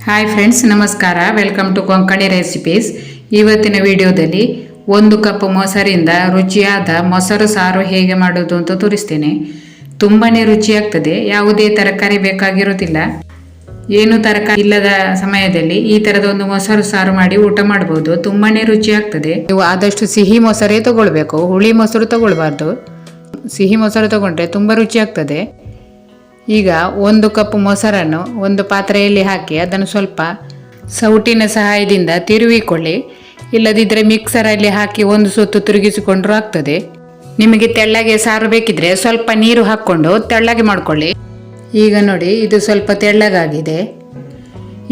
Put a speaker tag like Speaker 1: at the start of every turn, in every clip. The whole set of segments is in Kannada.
Speaker 1: ಹಾಯ್ ಫ್ರೆಂಡ್ಸ್, ನಮಸ್ಕಾರ. Welcome to Konkani recipes. ಇವತ್ತಿನ ವಿಡಿಯೋದಲ್ಲಿ 1 ಕಪ್ ಮೊಸರಿಂದ ರುಚಿಯಾದ ಮೊಸರು ಸಾರು ಹೇಗೆ ಮಾಡೋದು ಅಂತ ತೋರಿಸ್ತೇನೆ. ತುಂಬಾ ರುಚಿಯಾಗ್ತದೆ. ಯಾವುದೇ ತರಕಾರಿ ಬೇಕಾಗಿರೋದಿಲ್ಲ. ಏನು ತರಕಾರಿ ಇಲ್ಲದ ಸಮಯದಲ್ಲಿ ಈ ಥರದ ಒಂದು ಮೊಸರು ಸಾರು ಮಾಡಿ ಊಟ ಮಾಡ್ಬೋದು. ತುಂಬಾ ರುಚಿಯಾಗ್ತದೆ. ನೀವು ಆದಷ್ಟು ಸಿಹಿ ಮೊಸರೇ ತಗೊಳ್ಬೇಕು, ಹುಳಿ ಮೊಸರು ತಗೊಳ್ಬಾರ್ದು. ಸಿಹಿ ಮೊಸರು ತಗೊಂಡ್ರೆ ತುಂಬ ರುಚಿಯಾಗ್ತದೆ. ಈಗ 1 ಕಪ್ ಮೊಸರನ್ನು ಒಂದು ಪಾತ್ರೆಯಲ್ಲಿ ಹಾಕಿ ಅದನ್ನು ಸ್ವಲ್ಪ ಸೌಟಿನ ಸಹಾಯದಿಂದ ತಿರುವಿಕೊಳ್ಳಿ. ಇಲ್ಲದಿದ್ದರೆ ಮಿಕ್ಸರಲ್ಲಿ ಹಾಕಿ ಒಂದು ಸುತ್ತು ತಿರುಗಿಸಿಕೊಂಡ್ರೂ ಆಗ್ತದೆ. ನಿಮಗೆ ತೆಳ್ಳಗೆ ಸಾರು ಬೇಕಿದ್ರೆ ಸ್ವಲ್ಪ ನೀರು ಹಾಕ್ಕೊಂಡು ತೆಳ್ಳಗೆ ಮಾಡ್ಕೊಳ್ಳಿ. ಈಗ ನೋಡಿ, ಇದು ಸ್ವಲ್ಪ ತೆಳ್ಳಗಾಗಿದೆ.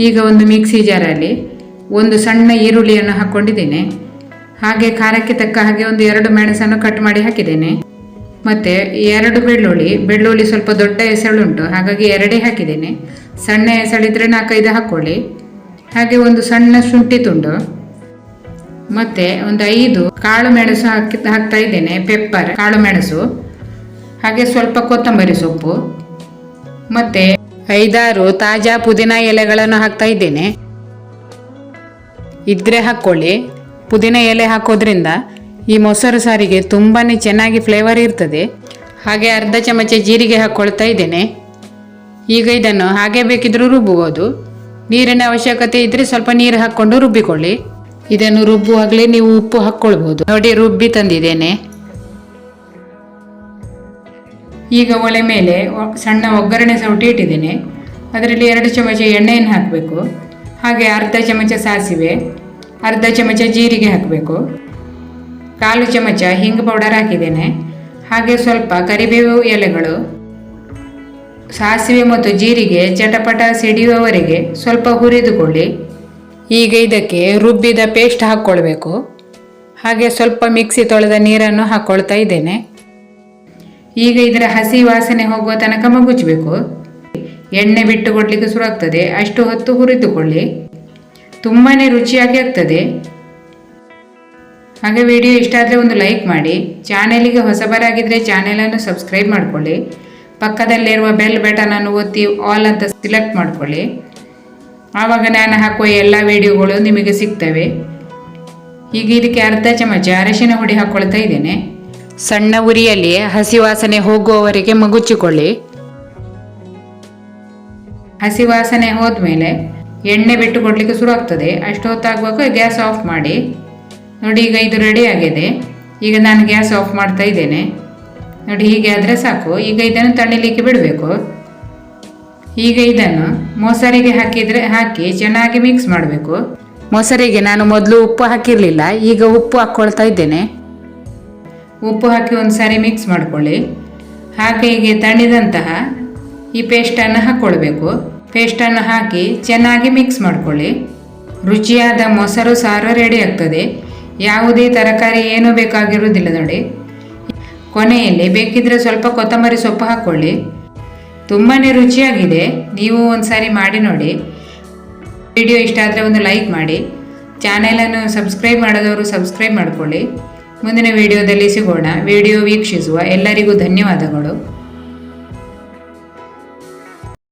Speaker 1: ಈಗ ಒಂದು ಮಿಕ್ಸಿ ಜಾರಲ್ಲಿ ಒಂದು ಸಣ್ಣ ಈರುಳ್ಳಿಯನ್ನು ಹಾಕ್ಕೊಂಡಿದ್ದೇನೆ. ಹಾಗೆ ಖಾರಕ್ಕೆ ತಕ್ಕ ಹಾಗೆ ಒಂದು 2 ಮೆಣಸನ್ನು ಕಟ್ ಮಾಡಿ ಹಾಕಿದ್ದೇನೆ. ಮತ್ತು 2 ಬೆಳ್ಳುಳ್ಳಿ ಸ್ವಲ್ಪ ದೊಡ್ಡ ಎಸಳುಂಟು, ಹಾಗಾಗಿ 2 ಹಾಕಿದ್ದೇನೆ. ಸಣ್ಣ ಎಸಳಿದ್ರೆ 4-5 ಹಾಕ್ಕೊಳ್ಳಿ. ಹಾಗೆ ಒಂದು ಸಣ್ಣ ಶುಂಠಿ ತುಂಡು, ಮತ್ತು ಒಂದು 5 ಕಾಳು ಮೆಣಸು ಹಾಕ್ತಾ ಇದ್ದೇನೆ. ಪೆಪ್ಪರ್, ಕಾಳು ಮೆಣಸು, ಹಾಗೆ ಸ್ವಲ್ಪ ಕೊತ್ತಂಬರಿ ಸೊಪ್ಪು, ಮತ್ತು 5-6 ತಾಜಾ ಪುದೀನ ಎಲೆಗಳನ್ನು ಹಾಕ್ತಾ ಇದ್ದೇನೆ. ಇದ್ರೆ ಹಾಕ್ಕೊಳ್ಳಿ. ಪುದೀನ ಎಲೆ ಹಾಕೋದ್ರಿಂದ ಈ ಮೊಸರು ಸಾರಿಗೆ ತುಂಬಾ ಚೆನ್ನಾಗಿ ಫ್ಲೇವರ್ ಇರ್ತದೆ. ಹಾಗೆ ಅರ್ಧ ಚಮಚ ಜೀರಿಗೆ ಹಾಕ್ಕೊಳ್ತಾ ಇದ್ದೇನೆ. ಈಗ ಇದನ್ನು ಹಾಗೆ ಬೇಕಿದ್ರೂ ರುಬ್ಬಬಹುದು. ನೀರಿನ ಅವಶ್ಯಕತೆ ಇದ್ದರೆ ಸ್ವಲ್ಪ ನೀರು ಹಾಕ್ಕೊಂಡು ರುಬ್ಬಿಕೊಳ್ಳಿ. ಇದನ್ನು ರುಬ್ಬುವಾಗಲೇ ನೀವು ಉಪ್ಪು ಹಾಕ್ಕೊಳ್ಬಹುದು. ನೋಡಿ, ರುಬ್ಬಿ ತಂದಿದ್ದೇನೆ. ಈಗ ಒಲೆ ಮೇಲೆ ಸಣ್ಣ ಒಗ್ಗರಣೆ ಸೌಟಿ ಇಟ್ಟಿದ್ದೇನೆ. ಅದರಲ್ಲಿ 2 ಚಮಚ ಎಣ್ಣೆಯನ್ನು ಹಾಕಬೇಕು. ಹಾಗೆ ಅರ್ಧ ಚಮಚ ಸಾಸಿವೆ, ಅರ್ಧ ಚಮಚ ಜೀರಿಗೆ ಹಾಕಬೇಕು. 1/4 ಚಮಚ ಹಿಂಗ್ ಪೌಡರ್ ಹಾಕಿದ್ದೇನೆ. ಹಾಗೆ ಸ್ವಲ್ಪ ಕರಿಬೇವು ಎಲೆಗಳು. ಸಾಸಿವೆ ಮತ್ತು ಜೀರಿಗೆ ಚಟಪಟ ಸಿಡಿಯುವವರೆಗೆ ಸ್ವಲ್ಪ ಹುರಿದುಕೊಳ್ಳಿ. ಈಗ ಇದಕ್ಕೆ ರುಬ್ಬಿದ ಪೇಸ್ಟ್ ಹಾಕ್ಕೊಳ್ಬೇಕು. ಹಾಗೆ ಸ್ವಲ್ಪ ಮಿಕ್ಸಿ ತೊಳೆದ ನೀರನ್ನು ಹಾಕ್ಕೊಳ್ತಾ ಇದ್ದೇನೆ. ಈಗ ಇದರ ಹಸಿ ವಾಸನೆ ಹೋಗುವ ತನಕ ಮಗುಚಬೇಕು. ಎಣ್ಣೆ ಬಿಟ್ಟು ಕೊಡಲಿಕ್ಕೆ ಶುರು ಆಗ್ತದೆ. ಅಷ್ಟು ಹೊತ್ತು ಹುರಿದುಕೊಳ್ಳಿ. ತುಂಬಾ ರುಚಿಯಾಗಿ ಆಗ್ತದೆ. ಹಾಗೆ ವಿಡಿಯೋ ಇಷ್ಟ ಆದರೆ ಒಂದು ಲೈಕ್ ಮಾಡಿ. ಚಾನೆಲಿಗೆ ಹೊಸಬರಾಗಿದ್ದರೆ ಚಾನೆಲನ್ನು ಸಬ್ಸ್ಕ್ರೈಬ್ ಮಾಡಿಕೊಳ್ಳಿ. ಪಕ್ಕದಲ್ಲಿರುವ ಬೆಲ್ ಬಟನನ್ನು ಒತ್ತಿ ಆಲ್ ಅಂತ ಸಿಲೆಕ್ಟ್ ಮಾಡಿಕೊಳ್ಳಿ. ಆವಾಗ ನಾನು ಹಾಕುವ ಎಲ್ಲ ವಿಡಿಯೋಗಳು ನಿಮಗೆ ಸಿಗ್ತವೆ. ಈಗ ಇದಕ್ಕೆ ಅರ್ಧ ಚಮಚ ಅರಿಶಿನ ಹುಡಿ ಹಾಕ್ಕೊಳ್ತಾ ಇದ್ದೇನೆ. ಸಣ್ಣ ಉರಿಯಲ್ಲಿ ಹಸಿ ವಾಸನೆ ಹೋಗುವವರೆಗೆ ಮಗುಚಿಕೊಳ್ಳಿ. ಹಸಿ ವಾಸನೆ ಹೋದ್ಮೇಲೆ ಎಣ್ಣೆ ಬಿಟ್ಟು ಕೊಡಲಿಕ್ಕೆ ಶುರು ಆಗ್ತದೆ. ಅಷ್ಟು ಹೊತ್ತಾಗುವಾಗ ಗ್ಯಾಸ್ ಆಫ್ ಮಾಡಿ. ನೋಡಿ, ಈಗ ಇದು ರೆಡಿ ಆಗಿದೆ. ಈಗ ನಾನು ಗ್ಯಾಸ್ ಆಫ್ ಮಾಡ್ತಾ ಇದ್ದೇನೆ. ನೋಡಿ, ಹೀಗೆ ಆದರೆ ಸಾಕು. ಈಗ ಇದನ್ನು ತಣಿಲಿಕ್ಕೆ ಬಿಡಬೇಕು. ಈಗ ಇದನ್ನು ಮೊಸರಿಗೆ ಹಾಕಿ ಚೆನ್ನಾಗಿ ಮಿಕ್ಸ್ ಮಾಡಬೇಕು. ಮೊಸರಿಗೆ ನಾನು ಮೊದಲು ಉಪ್ಪು ಹಾಕಿರಲಿಲ್ಲ, ಈಗ ಉಪ್ಪು ಹಾಕ್ಕೊಳ್ತಾ ಇದ್ದೇನೆ. ಉಪ್ಪು ಹಾಕಿ ಒಂದು ಸಾರಿ ಮಿಕ್ಸ್ ಮಾಡಿಕೊಳ್ಳಿ. ಹಾಗೆ ಹೀಗೆ ತಣಿದಂತಹ ಈ ಪೇಸ್ಟನ್ನು ಹಾಕ್ಕೊಳ್ಬೇಕು. ಪೇಸ್ಟನ್ನು ಹಾಕಿ ಚೆನ್ನಾಗಿ ಮಿಕ್ಸ್ ಮಾಡಿಕೊಳ್ಳಿ. ರುಚಿಯಾದ ಮೊಸರು ಸಾರು ರೆಡಿ ಆಗ್ತದೆ. ಯಾವುದೇ ತರಕಾರಿ ಏನೂ ಬೇಕಾಗಿರುವುದಿಲ್ಲ. ನೋಡಿ, ಕೊನೆಯಲ್ಲಿ ಬೇಕಿದ್ರೆ ಸ್ವಲ್ಪ ಕೊತ್ತಂಬರಿ ಸೊಪ್ಪು ಹಾಕ್ಕೊಳ್ಳಿ. ತುಂಬಾ ರುಚಿಯಾಗಿದೆ. ನೀವು ಒಂದು ಸಾರಿ ಮಾಡಿ ನೋಡಿ. ವಿಡಿಯೋ ಇಷ್ಟ ಆದರೆ ಒಂದು ಲೈಕ್ ಮಾಡಿ. ಚಾನೆಲನ್ನು ಸಬ್ಸ್ಕ್ರೈಬ್ ಮಾಡದವರು ಸಬ್ಸ್ಕ್ರೈಬ್ ಮಾಡಿಕೊಳ್ಳಿ. ಮುಂದಿನ ವಿಡಿಯೋದಲ್ಲಿ ಸಿಗೋಣ. ವಿಡಿಯೋ ವೀಕ್ಷಿಸುವ ಎಲ್ಲರಿಗೂ ಧನ್ಯವಾದಗಳು.